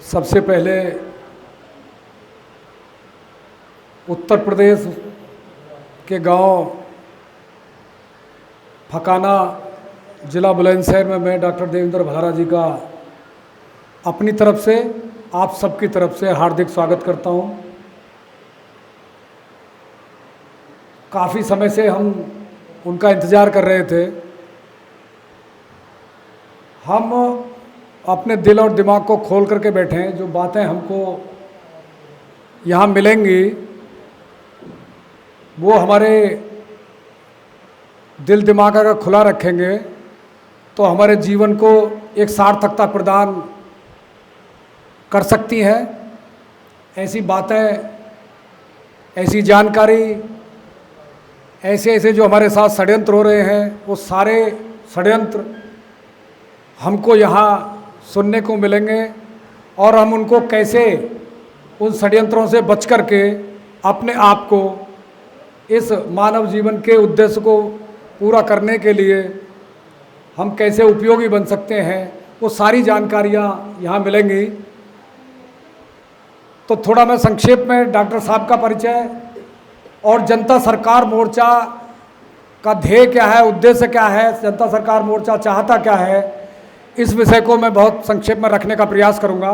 सबसे पहले उत्तर प्रदेश के गांव फकाना ज़िला बुलंदशहर में मैं डॉक्टर देवेंद्र भलारा जी का अपनी तरफ से आप सबकी तरफ से हार्दिक स्वागत करता हूं। काफ़ी समय से हम उनका इंतज़ार कर रहे थे। हम अपने दिल और दिमाग को खोल करके बैठे हैं। जो बातें हमको यहाँ मिलेंगी वो हमारे दिल दिमाग अगर खुला रखेंगे तो हमारे जीवन को एक सार्थकता प्रदान कर सकती हैं। ऐसी बातें, ऐसी जानकारी, ऐसे जो हमारे साथ षड्यंत्र हो रहे हैं वो सारे षड्यंत्र हमको यहाँ सुनने को मिलेंगे और हम उनको कैसे उन षड्यंत्रों से बच कर के अपने आप को इस मानव जीवन के उद्देश्य को पूरा करने के लिए हम कैसे उपयोगी बन सकते हैं, वो सारी जानकारियाँ यहाँ मिलेंगी। तो थोड़ा मैं संक्षेप में डॉक्टर साहब का परिचय और जनता सरकार मोर्चा का ध्येय क्या है, उद्देश्य क्या है, जनता सरकार मोर्चा चाहता क्या है, इस विषय को मैं बहुत संक्षेप में रखने का प्रयास करूंगा।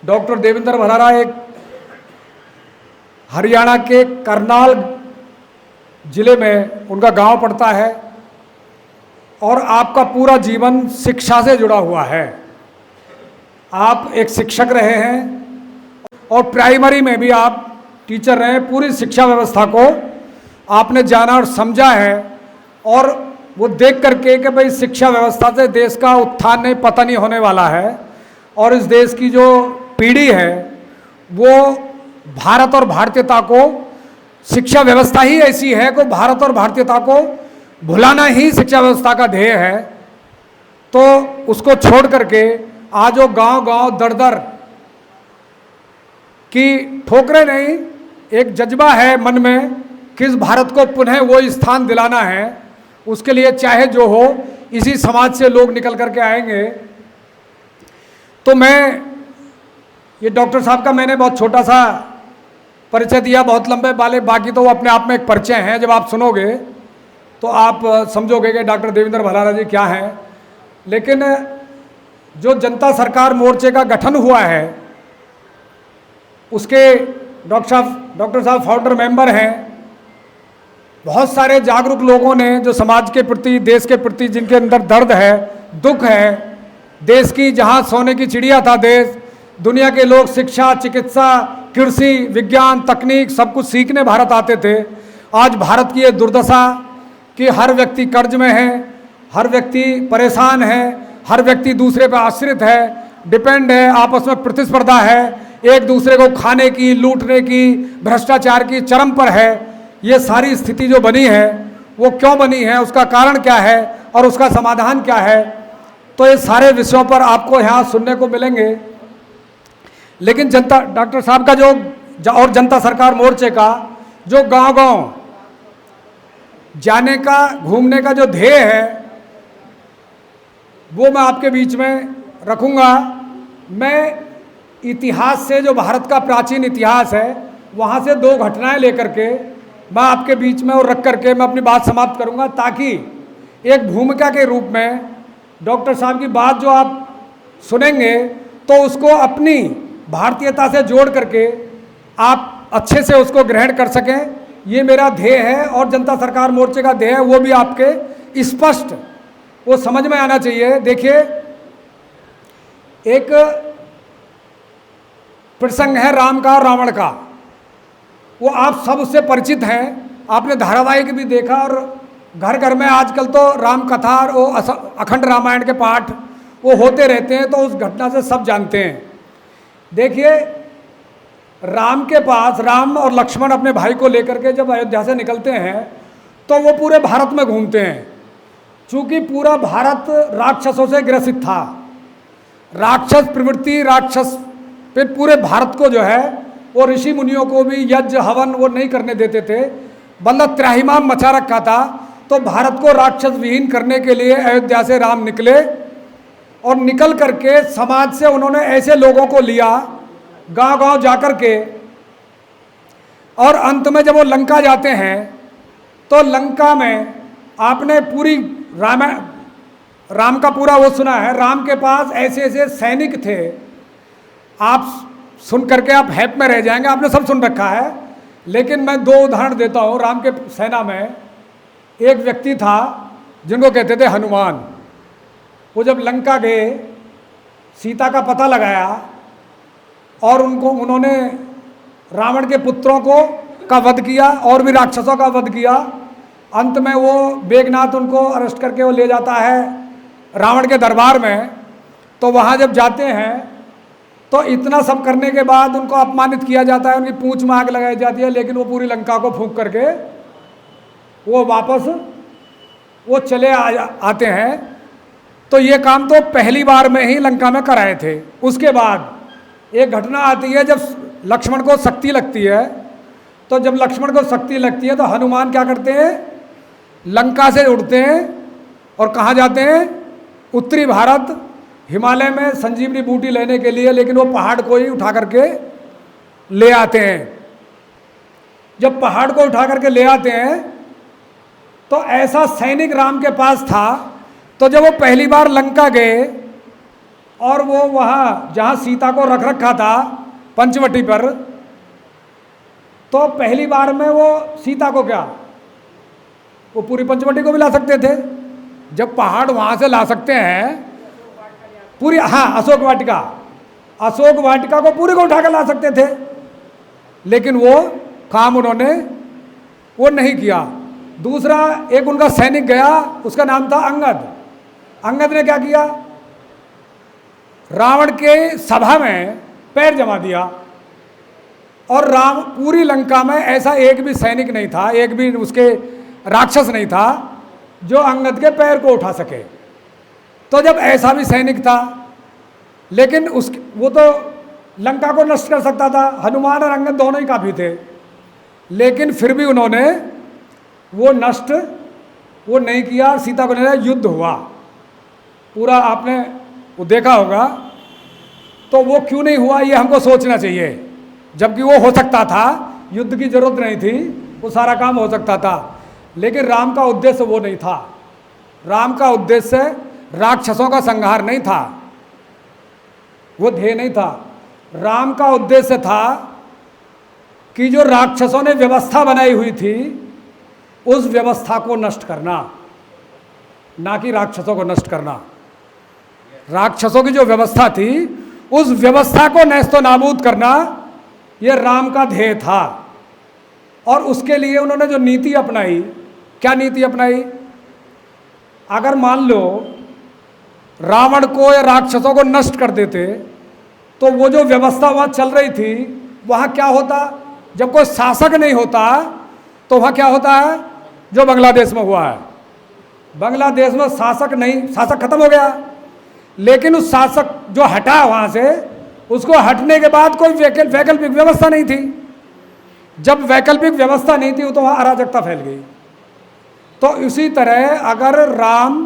डॉक्टर देवेंद्र भलारा एक हरियाणा के करनाल जिले में उनका गांव पड़ता है और आपका पूरा जीवन शिक्षा से जुड़ा हुआ है। आप एक शिक्षक रहे हैं और प्राइमरी में भी आप टीचर रहे। पूरी शिक्षा व्यवस्था को आपने जाना और समझा है और वो देख करके कि भाई शिक्षा व्यवस्था से देश का उत्थान नहीं पतन नहीं होने वाला है और इस देश की जो पीढ़ी है वो भारत और भारतीयता को, शिक्षा व्यवस्था ही ऐसी है कि भारत और भारतीयता को भुलाना ही शिक्षा व्यवस्था का ध्येय है। तो उसको छोड़ करके आज वो गांव-गांव दर-दर की ठोकरें नहीं, एक जज्बा है मन में कि इस भारत को पुनः वो स्थान दिलाना है। उसके लिए चाहे जो हो इसी समाज से लोग निकल करके आएंगे। तो मैं ये डॉक्टर साहब का मैंने बहुत छोटा सा परिचय दिया, बहुत लंबे वाले, बाकी तो वो अपने आप में एक परिचय है। जब आप सुनोगे तो आप समझोगे कि डॉक्टर देवेंद्र भलारा जी क्या हैं। लेकिन जो जनता सरकार मोर्चे का गठन हुआ है उसके डॉक्टर साहब फाउंडर मेंबर हैं। बहुत सारे जागरूक लोगों ने जो समाज के प्रति, देश के प्रति, जिनके अंदर दर्द है, दुख है, देश की जहां सोने की चिड़िया था देश, दुनिया के लोग शिक्षा, चिकित्सा, कृषि, विज्ञान, तकनीक सब कुछ सीखने भारत आते थे। आज भारत की ये दुर्दशा कि हर व्यक्ति कर्ज में है, हर व्यक्ति परेशान है, हर व्यक्ति दूसरे पर आश्रित है, डिपेंड है, आपस में प्रतिस्पर्धा है, एक दूसरे को खाने की, लूटने की, भ्रष्टाचार की चरम पर है। ये सारी स्थिति जो बनी है वो क्यों बनी है, उसका कारण क्या है और उसका समाधान क्या है, तो ये सारे विषयों पर आपको यहाँ सुनने को मिलेंगे। लेकिन जनता डॉक्टर साहब का जो और जनता सरकार मोर्चे का जो गांव-गांव जाने का, घूमने का जो ध्येय है वो मैं आपके बीच में रखूँगा। मैं इतिहास से, जो भारत का प्राचीन इतिहास है, वहाँ से दो घटनाएं लेकर के मैं आपके बीच में और रख करके मैं अपनी बात समाप्त करूंगा, ताकि एक भूमिका के रूप में डॉक्टर साहब की बात जो आप सुनेंगे तो उसको अपनी भारतीयता से जोड़ करके आप अच्छे से उसको ग्रहण कर सकें। ये मेरा ध्येय है और जनता सरकार मोर्चे का ध्येय है, वो भी आपके स्पष्ट वो समझ में आना चाहिए। देखिए, एक प्रसंग है राम का और रावण का, वो आप सब उससे परिचित हैं। आपने धारावाहिक भी देखा और घर घर में आजकल तो राम कथा और वो अखंड रामायण के पाठ वो होते रहते हैं, तो उस घटना से सब जानते हैं। देखिए, राम के पास, राम और लक्ष्मण अपने भाई को लेकर के जब अयोध्या से निकलते हैं तो वो पूरे भारत में घूमते हैं। चूँकि पूरा भारत राक्षसों से ग्रसित था, राक्षस प्रवृत्ति, राक्षस फिर पूरे भारत को जो है वो ऋषि मुनियों को भी यज्ञ हवन वो नहीं करने देते थे, मतलब त्राहिमाम मचा रखा था। तो भारत को राक्षस विहीन करने के लिए अयोध्या से राम निकले और निकल करके समाज से उन्होंने ऐसे लोगों को लिया गांव-गांव जाकर के, और अंत में जब वो लंका जाते हैं तो लंका में आपने पूरी राम का पूरा वो सुना है। राम के पास ऐसे ऐसे सैनिक थे, आप सुन करके आप हैप में रह जाएंगे, आपने सब सुन रखा है। लेकिन मैं दो उदाहरण देता हूँ। राम के सेना में एक व्यक्ति था जिनको कहते थे हनुमान। वो जब लंका गए, सीता का पता लगाया और उन्होंने रावण के पुत्रों का वध किया और भी राक्षसों का वध किया। अंत में वो मेघनाथ उनको अरेस्ट करके वो ले जाता है रावण के दरबार में। तो वहाँ जब जाते हैं तो इतना सब करने के बाद उनको अपमानित किया जाता है, उनकी पूंछ में आग लगाई जाती है, लेकिन वो पूरी लंका को फूंक करके वो वापस वो चले आते हैं। तो ये काम तो पहली बार में ही लंका में कराए थे। उसके बाद एक घटना आती है जब लक्ष्मण को शक्ति लगती है। तो जब लक्ष्मण को शक्ति लगती है तो हनुमान क्या करते हैं, लंका से उड़ते हैं और कहाँ जाते हैं, उत्तरी भारत, हिमालय में संजीवनी बूटी लेने के लिए। लेकिन वो पहाड़ को ही उठा करके ले आते हैं। जब पहाड़ को उठा करके ले आते हैं तो ऐसा सैनिक राम के पास था। तो जब वो पहली बार लंका गए और वो वहाँ जहाँ सीता को रख रखा था पंचवटी पर, तो पहली बार में वो सीता को क्या, वो पूरी पंचवटी को भी ला सकते थे। जब पहाड़ वहाँ से ला सकते हैं पूरी, हाँ अशोक वाटिका को पूरी को उठा कर ला सकते थे, लेकिन वो काम उन्होंने वो नहीं किया। दूसरा एक उनका सैनिक गया, उसका नाम था अंगद। अंगद ने क्या किया, रावण के सभा में पैर जमा दिया। और राम पूरी लंका में ऐसा एक भी सैनिक नहीं था, एक भी उसके राक्षस नहीं था जो अंगद के पैर को उठा सके। तो जब ऐसा भी सैनिक था, लेकिन वो तो लंका को नष्ट कर सकता था, हनुमान और अंगद दोनों ही काफ़ी थे, लेकिन फिर भी उन्होंने वो नष्ट वो नहीं किया। सीता को लेकर युद्ध हुआ पूरा, आपने वो देखा होगा। तो वो क्यों नहीं हुआ ये हमको सोचना चाहिए, जबकि वो हो सकता था, युद्ध की जरूरत नहीं थी, वो सारा काम हो सकता था। लेकिन राम का उद्देश्य वो नहीं था। राम का उद्देश्य राक्षसों का संहार नहीं था, वो ध्येय नहीं था। राम का उद्देश्य था कि जो राक्षसों ने व्यवस्था बनाई हुई थी उस व्यवस्था को नष्ट करना, ना कि राक्षसों को नष्ट करना। राक्षसों की जो व्यवस्था थी उस व्यवस्था को नैस्तो नाबूद करना, यह राम का ध्येय था। और उसके लिए उन्होंने जो नीति अपनाई, क्या नीति अपनाई, अगर मान लो रावण को या राक्षसों को नष्ट कर देते तो वो जो व्यवस्था वहाँ चल रही थी वहाँ क्या होता, जब कोई शासक नहीं होता तो वहाँ क्या होता है, जो बांग्लादेश में हुआ है। बांग्लादेश में शासक नहीं, शासक खत्म हो गया, लेकिन उस शासक जो हटा वहाँ से, उसको हटने के बाद कोई वैकल्पिक व्यवस्था नहीं थी। जब वैकल्पिक व्यवस्था नहीं थी तो वहाँ अराजकता फैल गई। तो इसी तरह अगर राम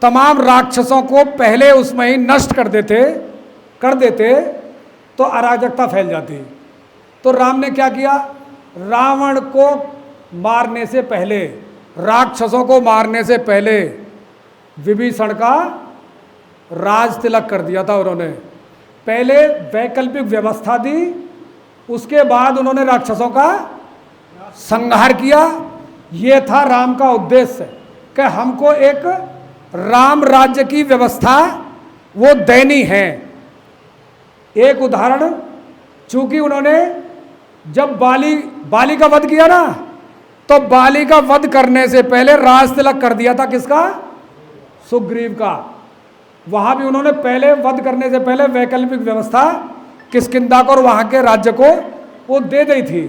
तमाम राक्षसों को पहले उसमें ही नष्ट कर देते तो अराजकता फैल जाती। तो राम ने क्या किया, रावण को मारने से पहले, राक्षसों को मारने से पहले विभीषण का राज तिलक कर दिया था उन्होंने। पहले वैकल्पिक व्यवस्था दी, उसके बाद उन्होंने राक्षसों का संहार किया। ये था राम का उद्देश्य कि हमको एक राम राज्य की व्यवस्था वो देनी है। एक उदाहरण, चूंकि उन्होंने जब बाली का वध किया ना, तो बाली का वध करने से पहले राज तिलक कर दिया था किसका, सुग्रीव का। वहां भी उन्होंने पहले वध करने से पहले वैकल्पिक व्यवस्था किष्किंधा को और वहां के राज्य को वो दे दी थी।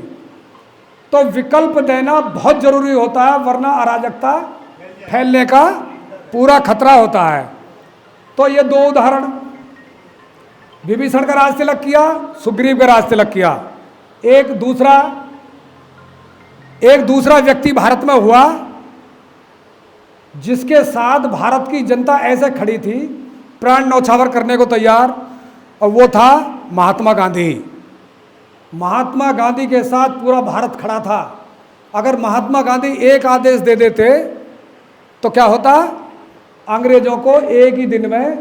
तो विकल्प देना बहुत जरूरी होता है, वरना अराजकता फैलने का पूरा खतरा होता है। तो ये दो उदाहरण, विभीषण का राज तिलक किया, सुग्रीव का राज तिलक किया। एक दूसरा व्यक्ति भारत में हुआ जिसके साथ भारत की जनता ऐसे खड़ी थी प्राण न्यौछावर करने को तैयार, और वो था महात्मा गांधी। महात्मा गांधी के साथ पूरा भारत खड़ा था। अगर महात्मा गांधी एक आदेश दे देते तो क्या होता, अंग्रेजों को एक ही दिन में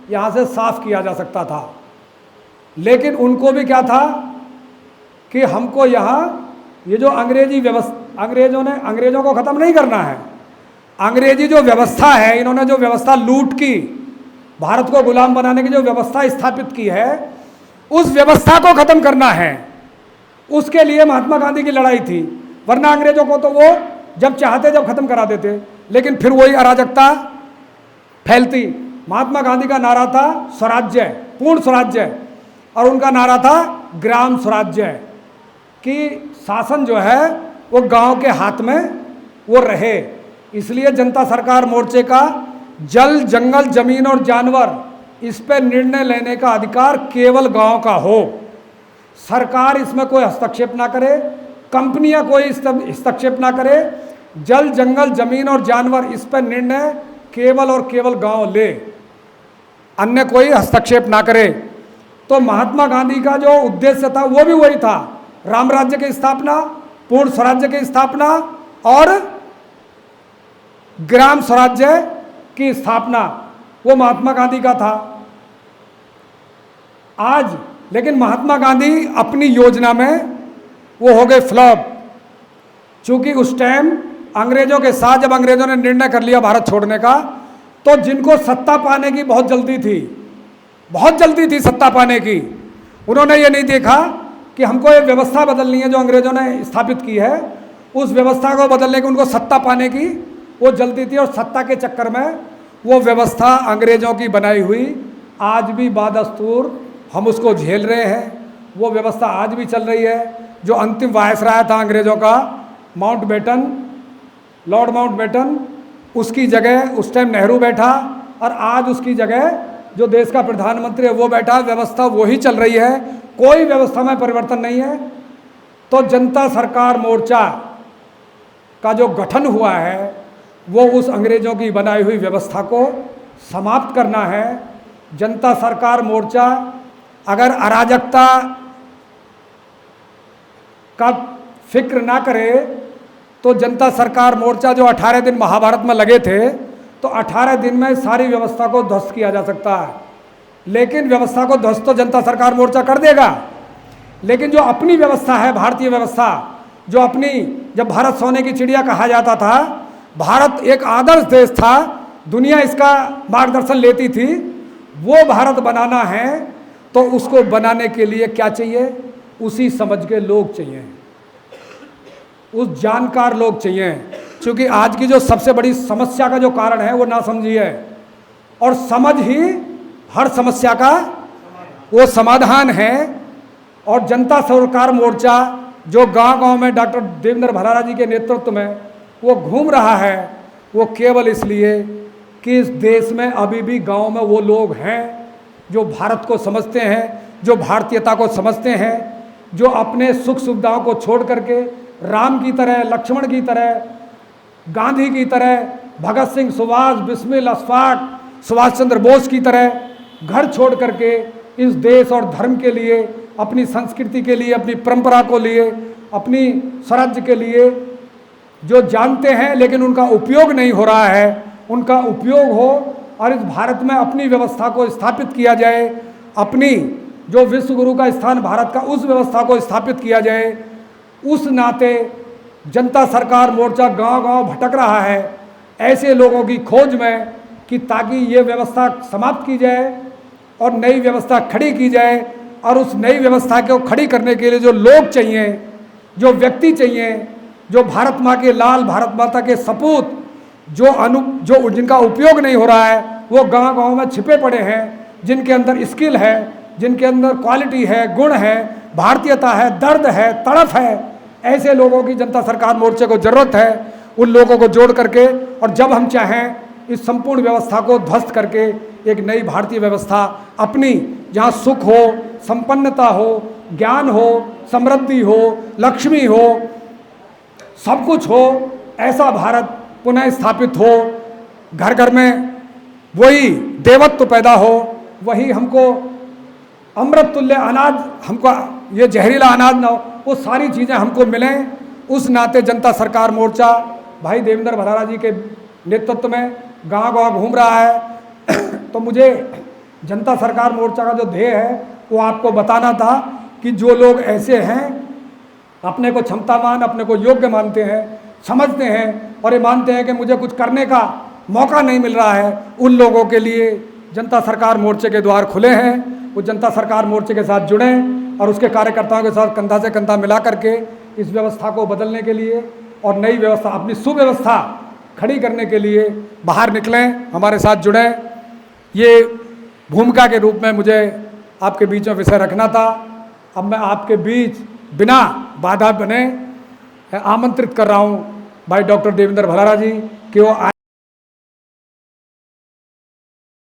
यहाँ से साफ किया जा सकता था। लेकिन उनको भी क्या था कि हमको यहाँ ये जो अंग्रेजी व्यवस्था, अंग्रेजों को ख़त्म नहीं करना है। अंग्रेजी जो व्यवस्था है, इन्होंने जो व्यवस्था लूट की, भारत को गुलाम बनाने की जो व्यवस्था स्थापित की है, उस व्यवस्था को ख़त्म करना है। उसके लिए महात्मा गांधी की लड़ाई थी। वरना अंग्रेजों को तो वो जब चाहते जब ख़त्म करा देते, लेकिन फिर वही अराजकता फैलती। महात्मा गांधी का नारा था स्वराज्य, पूर्ण स्वराज्य, और उनका नारा था ग्राम स्वराज्य, कि शासन जो है वो गांव के हाथ में वो रहे। इसलिए जनता सरकार मोर्चे का जल, जंगल, जमीन और जानवर, इस पर निर्णय लेने का अधिकार केवल गांव का हो। सरकार इसमें कोई हस्तक्षेप ना करे, कंपनियां कोई हस्तक्षेप ना करे। जल, जंगल, जमीन और जानवर, इस पर निर्णय केवल और केवल गांव ले, अन्य कोई हस्तक्षेप ना करे। तो महात्मा गांधी का जो उद्देश्य था वो भी वही था, राम राज्य की स्थापना, पूर्ण स्वराज्य की स्थापना और ग्राम स्वराज्य की स्थापना, वो महात्मा गांधी का था। आज लेकिन महात्मा गांधी अपनी योजना में वो हो गए फ्लॉप। चूंकि उस टाइम अंग्रेजों के साथ जब अंग्रेजों ने निर्णय कर लिया भारत छोड़ने का, तो जिनको सत्ता पाने की बहुत जल्दी थी सत्ता पाने की, उन्होंने ये नहीं देखा कि हमको ये व्यवस्था बदलनी है जो अंग्रेजों ने स्थापित की है। उस व्यवस्था को बदलने की, उनको सत्ता पाने की वो जल्दी थी, और सत्ता के चक्कर में वो व्यवस्था अंग्रेजों की बनाई हुई आज भी बादस्तूर हम उसको झेल रहे हैं। वो व्यवस्था आज भी चल रही है। जो अंतिम वायसराय था अंग्रेजों का, लॉर्ड माउंटबेटन, उसकी जगह उस टाइम नेहरू बैठा, और आज उसकी जगह जो देश का प्रधानमंत्री है वो बैठा। व्यवस्था वही चल रही है, कोई व्यवस्था में परिवर्तन नहीं है। तो जनता सरकार मोर्चा का जो गठन हुआ है, वो उस अंग्रेजों की बनाई हुई व्यवस्था को समाप्त करना है। जनता सरकार मोर्चा अगर अराजकता का फिक्र ना करे, तो जनता सरकार मोर्चा जो 18 दिन महाभारत में लगे थे, तो 18 दिन में सारी व्यवस्था को ध्वस्त किया जा सकता है। लेकिन व्यवस्था को ध्वस्त तो जनता सरकार मोर्चा कर देगा, लेकिन जो अपनी व्यवस्था है, भारतीय व्यवस्था, जो अपनी, जब भारत सोने की चिड़िया कहा जाता था, भारत एक आदर्श देश था, दुनिया इसका मार्गदर्शन लेती थी, वो भारत बनाना है। तो उसको बनाने के लिए क्या चाहिए? उसी समझ के लोग चाहिए, उस जानकार लोग चाहिए। क्योंकि आज की जो सबसे बड़ी समस्या का जो कारण है वो ना समझी है, और समझ ही हर समस्या का वो समाधान है। और जनता सरकार मोर्चा जो गांव-गांव में डॉक्टर देवेंद्र भरारा जी के नेतृत्व में वो घूम रहा है, वो केवल इसलिए कि इस देश में अभी भी गांव में वो लोग हैं जो भारत को समझते हैं, जो भारतीयता को समझते हैं, जो अपने सुख सुविधाओं को छोड़ करके राम की तरह, लक्ष्मण की तरह, गांधी की तरह, भगत सिंह, सुभाष, बिस्मिल, अशफाक, सुभाष चंद्र बोस की तरह घर छोड़ करके इस देश और धर्म के लिए, अपनी संस्कृति के लिए, अपनी परंपरा को लिए, अपनी स्वराज्य के लिए जो जानते हैं, लेकिन उनका उपयोग नहीं हो रहा है, उनका उपयोग हो और इस भारत में अपनी व्यवस्था को स्थापित किया जाए। अपनी जो विश्व गुरु का स्थान भारत का, उस व्यवस्था को स्थापित किया जाए। उस नाते जनता सरकार मोर्चा गांव-गांव भटक रहा है ऐसे लोगों की खोज में, कि ताकि ये व्यवस्था समाप्त की जाए और नई व्यवस्था खड़ी की जाए। और उस नई व्यवस्था को खड़ी करने के लिए जो लोग चाहिए, जो व्यक्ति चाहिए, जो भारत माँ के लाल, भारत माता के सपूत, जो जिनका उपयोग नहीं हो रहा है, वो गांव-गांव में छिपे पड़े हैं, जिनके अंदर स्किल है, जिनके अंदर क्वालिटी है, गुण है, भारतीयता है, दर्द है, तड़फ है, ऐसे लोगों की जनता सरकार मोर्चे को जरूरत है। उन लोगों को जोड़ करके, और जब हम चाहें इस संपूर्ण व्यवस्था को ध्वस्त करके एक नई भारतीय व्यवस्था अपनी, जहाँ सुख हो, संपन्नता हो, ज्ञान हो, समृद्धि हो, लक्ष्मी हो, सब कुछ हो, ऐसा भारत पुनः स्थापित हो। घर घर में वही देवत्व पैदा हो, वही हमको अमृत तुल्य अनाज, हमको ये जहरीला अनाज ना हो, वो सारी चीज़ें हमको मिलें। उस नाते जनता सरकार मोर्चा भाई देवेंद्र भरारा जी के नेतृत्व में गांव-गांव घूम रहा है। तो मुझे जनता सरकार मोर्चा का जो ध्येय है वो आपको बताना था कि जो लोग ऐसे हैं, अपने को क्षमतावान, अपने को योग्य मानते हैं, समझते हैं और ये मानते हैं कि मुझे कुछ करने का मौका नहीं मिल रहा है, उन लोगों के लिए जनता सरकार मोर्चे के द्वार खुले हैं। वो जनता सरकार मोर्चे के साथ जुड़ें और उसके कार्यकर्ताओं के साथ कंधा से कंधा मिला करके इस व्यवस्था को बदलने के लिए और नई व्यवस्था, अपनी सुव्यवस्था खड़ी करने के लिए बाहर निकलें, हमारे साथ जुड़ें। ये भूमिका के रूप में मुझे आपके बीच में विषय रखना था। अब मैं आपके बीच बिना बाधा बने आमंत्रित कर रहा हूँ भाई डॉक्टर देवेंद्र भरारा जी कि वो